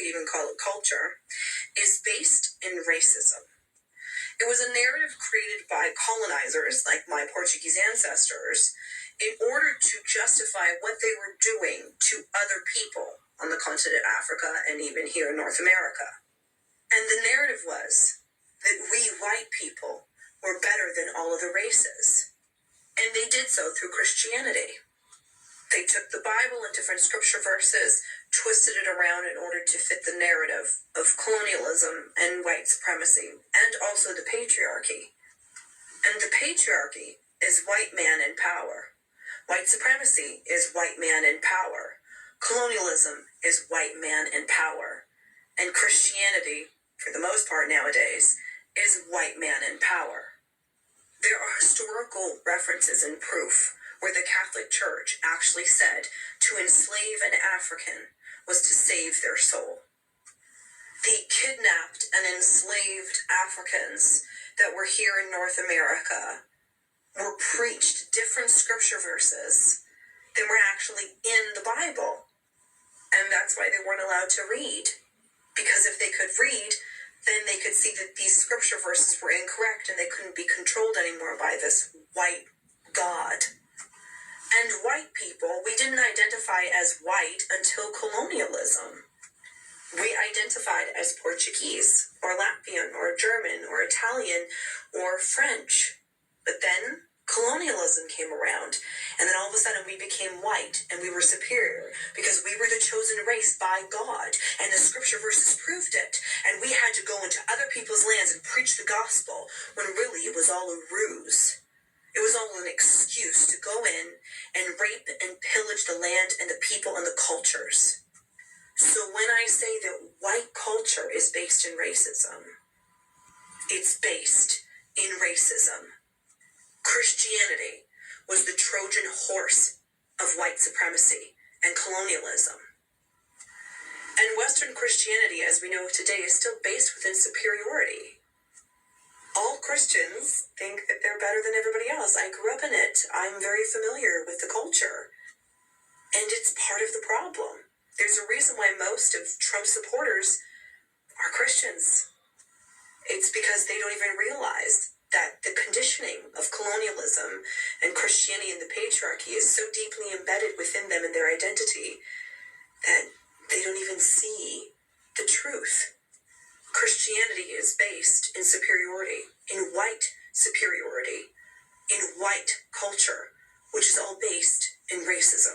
could even call it culture, is based in racism. It was a narrative created by colonizers, like my Portuguese ancestors, in order to justify what they were doing to other people on the continent of Africa and even here in North America. And the narrative was that we white people were better than all other races. And they did so through Christianity. They took the Bible and different scripture verses, twisted it around in order to fit the narrative of colonialism and white supremacy, and also the patriarchy. And the patriarchy is white man in power. White supremacy is white man in power. Colonialism is white man in power. And Christianity, for the most part nowadays, is white man in power. There are historical references and proof where the Catholic Church actually said to enslave an African was to save their soul. The kidnapped and enslaved Africans that were here in North America were preached different scripture verses than were actually in the Bible. And that's why they weren't allowed to read. Because if they could read, then they could see that these scripture verses were incorrect and they couldn't be controlled anymore by this white God. And white people, we didn't identify as white until colonialism. We identified as Portuguese, or Latvian, or German, or Italian, or French. But then colonialism came around, and then all of a sudden we became white, and we were superior, because we were the chosen race by God, and the scripture verses proved it, and we had to go into other people's lands and preach the gospel, when really it was all a ruse. It was all an excuse to go in and rape and pillage the land and the people and the cultures. So when I say that white culture is based in racism, it's based in racism. Christianity was the Trojan horse of white supremacy and colonialism. And Western Christianity, as we know today, is still based within superiority. All Christians think that they're better than everybody else. I grew up in it. I'm very familiar with the culture. And it's part of the problem. There's a reason why most of Trump's supporters are Christians. It's because they don't even realize that the conditioning of colonialism and Christianity and the patriarchy is so deeply embedded within them and their identity that they don't even see the truth. Christianity is based in superiority, in white superiority, in white culture, which is all based in racism.